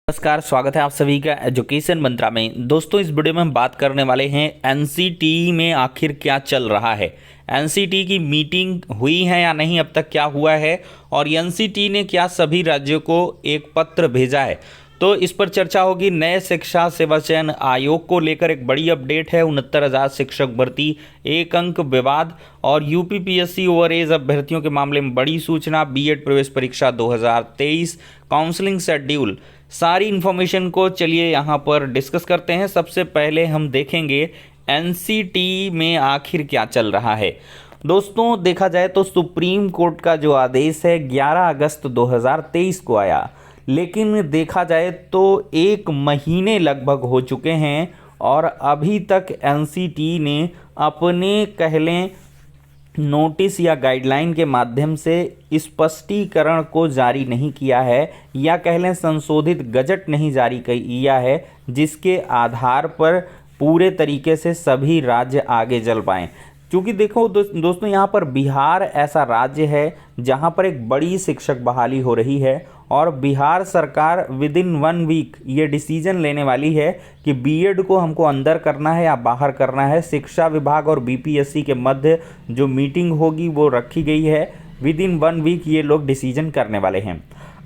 नमस्कार, स्वागत है आप सभी का एजुकेशन मंत्रा में। दोस्तों, इस वीडियो में हम बात करने वाले हैं एनसीटी में आखिर क्या चल रहा है। एनसीटी की मीटिंग हुई है या नहीं, अब तक क्या हुआ है, और एनसीटी ने क्या सभी राज्यों को एक पत्र भेजा है, तो इस पर चर्चा होगी। नए शिक्षा सेवा चयन आयोग को लेकर एक बड़ी अपडेट है। 69,000 शिक्षक भर्ती, एक अंक विवाद, और यूपीपीएससी ओवर एज अभ्यर्थियों के मामले में बड़ी सूचना। बीएड प्रवेश परीक्षा 2023 काउंसलिंग शेड्यूल, सारी इन्फॉर्मेशन को चलिए यहाँ पर डिस्कस करते हैं। सबसे पहले हम देखेंगे एनसीटी में आखिर क्या चल रहा है। दोस्तों, देखा जाए तो सुप्रीम कोर्ट का जो आदेश है 11 अगस्त 2023 को आया, लेकिन देखा जाए तो एक महीने लगभग हो चुके हैं और अभी तक एनसीटी ने अपने कह लें नोटिस या गाइडलाइन के माध्यम से स्पष्टीकरण को जारी नहीं किया है, या कह लें संशोधित गजट नहीं जारी किया है, जिसके आधार पर पूरे तरीके से सभी राज्य आगे चल पाएँ। क्योंकि देखो दोस्तों, यहाँ पर बिहार ऐसा राज्य है जहाँ पर एक बड़ी शिक्षक बहाली हो रही है, और बिहार सरकार विद इन 1 वीक ये डिसीजन लेने वाली है कि बीएड को हमको अंदर करना है या बाहर करना है। शिक्षा विभाग और बीपीएससी के मध्य जो मीटिंग होगी वो रखी गई है। विद इन 1 वीक ये लोग डिसीजन करने वाले हैं।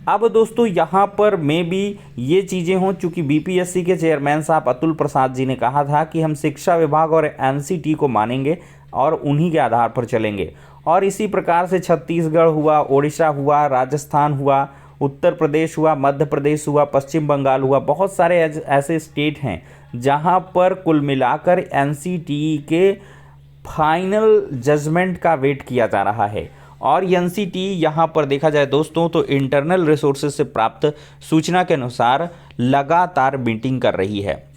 अब दोस्तों, यहाँ पर में भी ये चीज़ें हों, चूँकि बीपीएससी के चेयरमैन साहब अतुल प्रसाद जी ने कहा था कि हम शिक्षा विभाग और एनसीटी को मानेंगे और उन्हीं के आधार पर चलेंगे। और इसी प्रकार से छत्तीसगढ़ हुआ, ओडिशा हुआ, राजस्थान हुआ, उत्तर प्रदेश हुआ, मध्य प्रदेश हुआ, पश्चिम बंगाल हुआ, बहुत सारे ऐसे स्टेट हैं जहां पर कुल मिलाकर एनसीटी के फाइनल जजमेंट का वेट किया जा रहा है। और एनसीटी यहां पर देखा जाए दोस्तों तो इंटरनल रिसोर्सेज से प्राप्त सूचना के अनुसार लगातार मीटिंग कर रही है।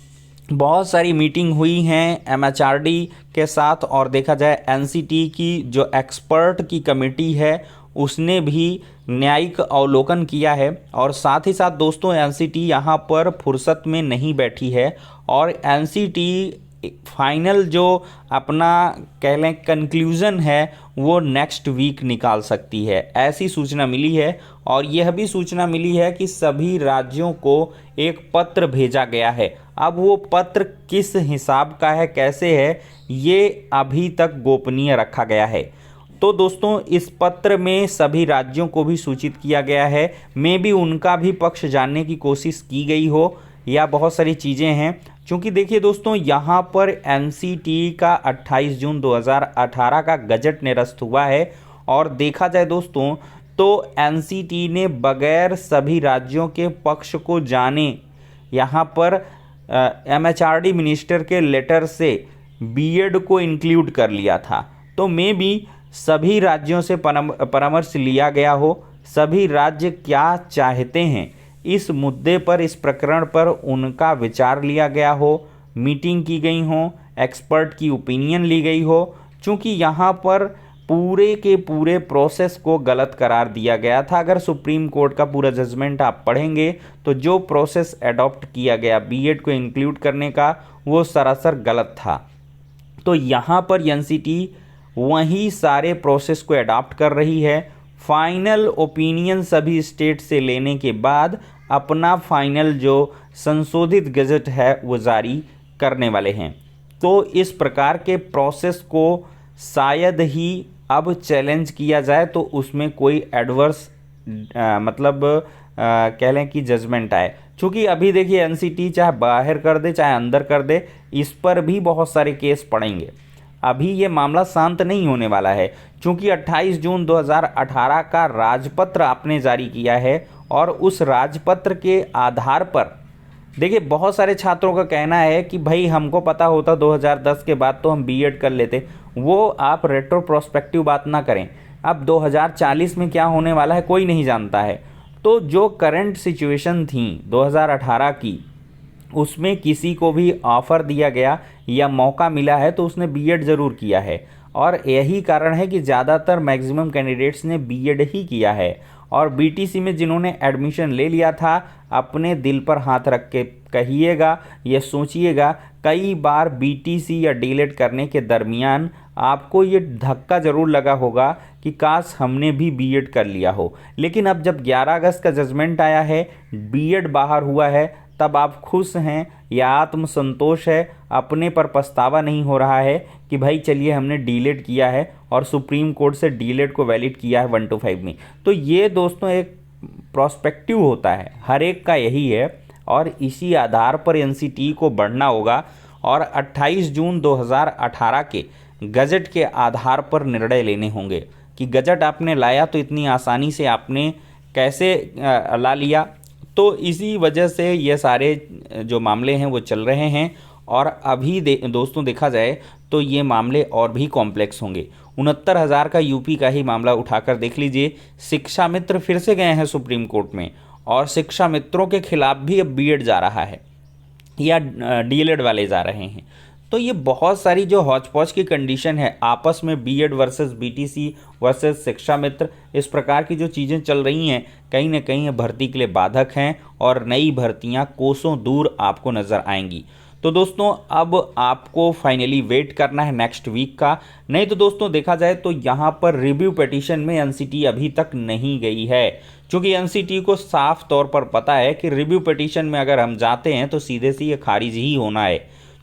बहुत सारी मीटिंग हुई हैं एमएचआरडी के साथ, और देखा जाए एनसीटी की जो एक्सपर्ट की कमेटी है उसने भी न्यायिक अवलोकन किया है। और साथ ही साथ दोस्तों, एनसीटी यहाँ पर फुर्सत में नहीं बैठी है, और एनसीटी फाइनल जो अपना कह लें कंक्लूज़न है वो नेक्स्ट वीक निकाल सकती है, ऐसी सूचना मिली है। और यह भी सूचना मिली है कि सभी राज्यों को एक पत्र भेजा गया है। अब वो पत्र किस हिसाब का है, कैसे है, ये अभी तक गोपनीय रखा गया है। तो दोस्तों, इस पत्र में सभी राज्यों को भी सूचित किया गया है। मे भी उनका भी पक्ष जानने की कोशिश की गई हो, या बहुत सारी चीज़ें हैं। क्योंकि देखिए दोस्तों, यहाँ पर एनसीटी का 28 जून 2018 का गजट निरस्त हुआ है, और देखा जाए दोस्तों तो एनसीटी ने बगैर सभी राज्यों के पक्ष को जाने यहाँ पर एमएचआरडी मिनिस्टर के लेटर से बीएड को इंक्लूड कर लिया था। तो मे भी सभी राज्यों से परामर्श लिया गया हो, सभी राज्य क्या चाहते हैं इस मुद्दे पर, इस प्रकरण पर उनका विचार लिया गया हो, मीटिंग की गई हो, एक्सपर्ट की ओपिनियन ली गई हो। चूँकि यहाँ पर पूरे के पूरे प्रोसेस को गलत करार दिया गया था। अगर सुप्रीम कोर्ट का पूरा जजमेंट आप पढ़ेंगे तो जो प्रोसेस एडॉप्ट किया गया बीएड को इंक्लूड करने का, वो सरासर गलत था। तो यहाँ पर एनसीटी वही सारे प्रोसेस को अडॉप्ट कर रही है। फाइनल ओपिनियन सभी स्टेट से लेने के बाद अपना फाइनल जो संशोधित गजट है वो जारी करने वाले हैं। तो इस प्रकार के प्रोसेस को शायद ही अब चैलेंज किया जाए तो उसमें कोई एडवर्स कह लें कि जजमेंट आए। चूँकि अभी देखिए एनसीटी चाहे बाहर कर दे चाहे अंदर कर दे, इस पर भी बहुत सारे केस पड़ेंगे। अभी ये मामला शांत नहीं होने वाला है, क्योंकि 28 जून 2018 का राजपत्र आपने जारी किया है, और उस राजपत्र के आधार पर देखिए बहुत सारे छात्रों का कहना है कि भाई हमको पता होता 2010 के बाद तो हम बीएड कर लेते। वो आप रेट्रोप्रोस्पेक्टिव बात ना करें। अब 2040 में क्या होने वाला है कोई नहीं जानता है। तो जो करंट सिचुएशन थी 2018 की, उसमें किसी को भी ऑफ़र दिया गया या मौका मिला है तो उसने बीएड ज़रूर किया है, और यही कारण है कि ज़्यादातर मैक्सिमम कैंडिडेट्स ने बीएड ही किया है। और बीटीसी में जिन्होंने एडमिशन ले लिया था, अपने दिल पर हाथ रख के कहिएगा या सोचिएगा, कई बार बीटीसी या डीएलएड करने के दरमियान आपको ये धक्का ज़रूर लगा होगा कि काश हमने भी बीएड कर लिया हो। लेकिन अब जब 11 अगस्त का जजमेंट आया है, बीएड बाहर हुआ है, तब आप खुश हैं या आत्मसंतोष है, अपने पर पछतावा नहीं हो रहा है कि भाई चलिए हमने डीलेट किया है और सुप्रीम कोर्ट से डीलेट को वैलिड किया है 125 में। तो ये दोस्तों एक प्रोस्पेक्टिव होता है, हर एक का यही है और इसी आधार पर एनसीटी को बढ़ना होगा और 28 जून 2018 के गजट के आधार पर निर्णय लेने होंगे कि गजट आपने लाया तो इतनी आसानी से आपने कैसे ला लिया। तो इसी वजह से ये सारे जो मामले हैं वो चल रहे हैं और अभी दोस्तों देखा जाए तो ये मामले और भी कॉम्प्लेक्स होंगे। 69,000 का यूपी का ही मामला उठाकर देख लीजिए, शिक्षा मित्र फिर से गए हैं सुप्रीम कोर्ट में और शिक्षा मित्रों के खिलाफ भी अब बीएड जा रहा है या डीएलएड वाले जा रहे हैं। तो ये बहुत सारी जो हौच पौच की कंडीशन है आपस में, बीएड वर्सेस बीटीसी वर्सेस शिक्षा मित्र, इस प्रकार की जो चीज़ें चल रही हैं कहीं ना कहीं भर्ती के लिए बाधक हैं और नई भर्तियां कोसों दूर आपको नज़र आएंगी। तो दोस्तों अब आपको फाइनली वेट करना है नेक्स्ट वीक का। नहीं तो दोस्तों देखा जाए तो यहाँ पर रिव्यू पिटीशन में एनसीटी अभी तक नहीं गई है, क्योंकि एनसीटी को साफ तौर पर पता है कि रिव्यू पिटीशन में अगर हम जाते हैं तो सीधे से ये खारिज ही होना है,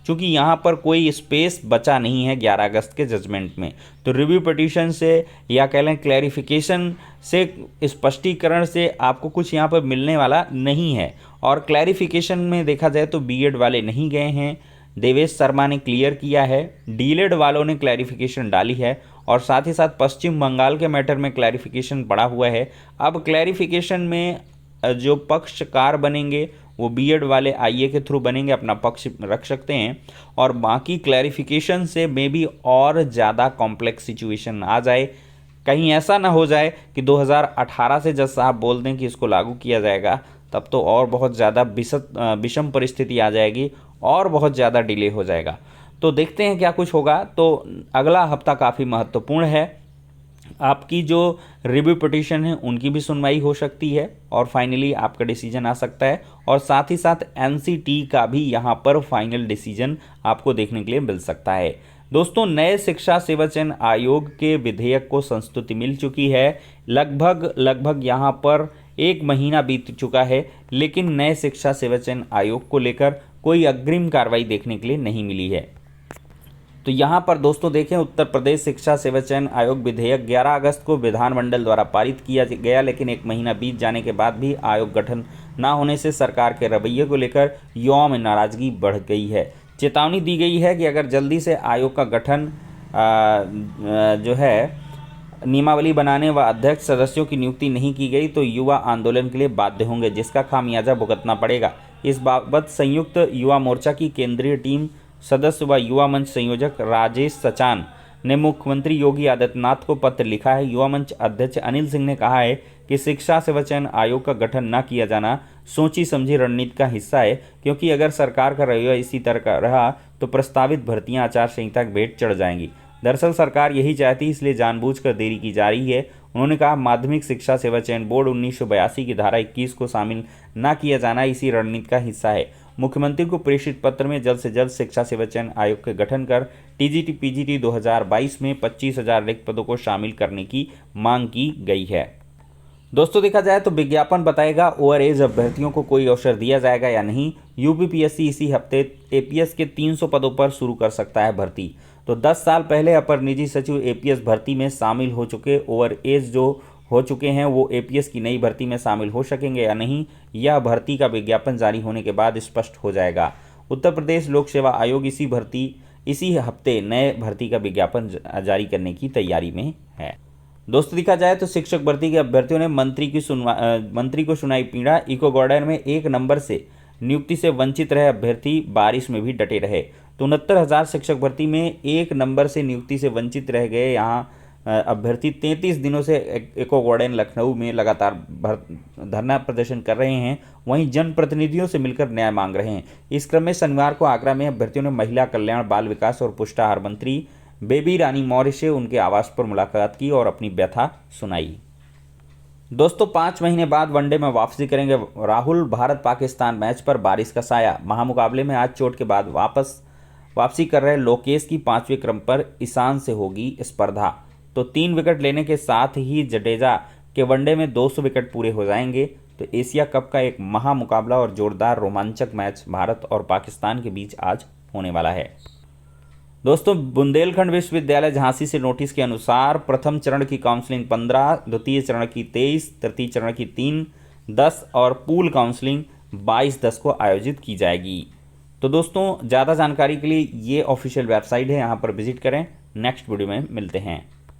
क्योंकि यहाँ पर कोई स्पेस बचा नहीं है 11 अगस्त के जजमेंट में। तो रिव्यू पिटीशन से या कह लें क्लैरिफिकेशन से, स्पष्टीकरण से आपको कुछ यहाँ पर मिलने वाला नहीं है। और क्लैरिफिकेशन में देखा जाए तो बीएड वाले नहीं गए हैं, देवेश शर्मा ने क्लियर किया है, डीलेड वालों ने क्लैरिफिकेशन डाली है और साथ ही साथ पश्चिम बंगाल के मैटर में क्लैरिफिकेशन पड़ा हुआ है। अब क्लैरिफिकेशन में जो पक्षकार बनेंगे वो बीएड वाले आईए के थ्रू बनेंगे, अपना पक्ष रख सकते हैं और बाकी क्लैरिफिकेशन से मे बी और ज़्यादा कॉम्प्लेक्स सिचुएशन आ जाए। कहीं ऐसा ना हो जाए कि 2018 से जज साहब बोल दें कि इसको लागू किया जाएगा, तब तो और बहुत ज़्यादा विषम परिस्थिति आ जाएगी और बहुत ज़्यादा डिले हो जाएगा। तो देखते हैं क्या कुछ होगा। तो अगला हफ्ता काफ़ी महत्वपूर्ण है, आपकी जो रिव्यू पिटीशन है उनकी भी सुनवाई हो सकती है और फाइनली आपका डिसीजन आ सकता है और साथ ही साथ एनसीटी का भी यहाँ पर फाइनल डिसीजन आपको देखने के लिए मिल सकता है। दोस्तों नए शिक्षा सेवा चयन आयोग के विधेयक को संस्तुति मिल चुकी है, लगभग यहाँ पर 1 महीना बीत चुका है, लेकिन नए शिक्षा सेवा चयन आयोग को लेकर कोई अग्रिम कार्रवाई देखने के लिए नहीं मिली है। तो यहाँ पर दोस्तों देखें, उत्तर प्रदेश शिक्षा सेवा चयन आयोग विधेयक 11 अगस्त को विधानमंडल द्वारा पारित किया गया, लेकिन 1 महीना बीत जाने के बाद भी आयोग गठन न होने से सरकार के रवैये को लेकर युवाओं में नाराजगी बढ़ गई है। चेतावनी दी गई है कि अगर जल्दी से आयोग का गठन जो है नियमावली बनाने व अध्यक्ष सदस्यों की नियुक्ति नहीं की गई तो युवा आंदोलन के लिए बाध्य होंगे, जिसका खामियाजा भुगतना पड़ेगा। इस बाबत संयुक्त युवा मोर्चा की केंद्रीय टीम सदस्य व युवा मंच संयोजक राजेश सचान ने मुख्यमंत्री योगी आदित्यनाथ को पत्र लिखा है। युवा मंच अध्यक्ष अनिल सिंह ने कहा है कि शिक्षा सेवा चयन आयोग का गठन न किया जाना सोची समझी रणनीति का हिस्सा है, क्योंकि अगर सरकार का रवैया इसी तरह का रहा तो प्रस्तावित भर्तियां आचार संहिता के भेंट चढ़ जाएंगी। दरअसल सरकार यही चाहती, इसलिए जानबूझकर देरी की जा रही है। उन्होंने कहा माध्यमिक शिक्षा सेवा चयन बोर्ड 1982 की धारा 21 को शामिल न किया जाना इसी रणनीति का हिस्सा है। मुख्यमंत्री को प्रेषित पत्र में जल्द से जल्द शिक्षा सेवा चयन आयोग के गठन कर टीजीटी पीजीटी 2022 में 25,000 रिक्त पदों को शामिल करने की मांग की गई है। दोस्तों देखा जाए तो विज्ञापन बताएगा ओवर एज अभ्यर्थियों को कोई अवसर दिया जाएगा या नहीं। यूपीपीएससी इसी हफ्ते एपीएस के 300 पदों पर शुरू कर सकता है भर्ती। तो 10 साल पहले अपर निजी सचिव एपीएस भर्ती में शामिल हो चुके ओवर एज जो हो चुके हैं वो एपीएस की नई भर्ती में शामिल हो सकेंगे या नहीं, यह भर्ती का विज्ञापन जारी होने के बाद स्पष्ट हो जाएगा। उत्तर प्रदेश लोक सेवा आयोग इसी हफ्ते नए भर्ती का विज्ञापन जारी करने की तैयारी में है। दोस्तों देखा जाए तो शिक्षक भर्ती के अभ्यर्थियों ने मंत्री को सुनाई पीड़ा। इको गार्डन में 1 नंबर से नियुक्ति से वंचित रहे अभ्यर्थी बारिश में भी डटे रहे। तो 69,000 शिक्षक भर्ती में 1 नंबर से नियुक्ति से वंचित रह गए यहाँ अभ्यर्थी 33 दिनों से इको गार्डन लखनऊ में लगातार धरना प्रदर्शन कर रहे हैं। वहीं जनप्रतिनिधियों से मिलकर न्याय मांग रहे हैं। इस क्रम में शनिवार को आगरा में अभ्यर्थियों ने महिला कल्याण, बाल विकास और पुष्टाहार मंत्री बेबी रानी मौर्य से उनके आवास पर मुलाकात की और अपनी व्यथा सुनाई। दोस्तों 5 महीने बाद वनडे में वापसी करेंगे राहुल। भारत पाकिस्तान मैच पर बारिश का साया। महामुकाबले में आज चोट के बाद वापस वापसी कर रहे लोकेश की 5वें क्रम पर ईशान से होगी स्पर्धा। तो 3 विकेट लेने के साथ ही जडेजा के वनडे में 200 विकेट पूरे हो जाएंगे। तो एशिया कप का एक महामुकाबला और जोरदार रोमांचक मैच भारत और पाकिस्तान के बीच आज होने वाला है। दोस्तों, बुंदेलखंड विश्वविद्यालय झांसी से नोटिस के अनुसार प्रथम चरण की काउंसलिंग 15, द्वितीय चरण की 23, तृतीय चरण की 3, 10 और पूल काउंसलिंग 22-10 को आयोजित की जाएगी। तो दोस्तों, ज़्यादा जानकारी के लिए ये ऑफिशियल वेबसाइट है, यहाँ पर विजिट करें। नेक्स्ट वीडियो में मिलते हैं।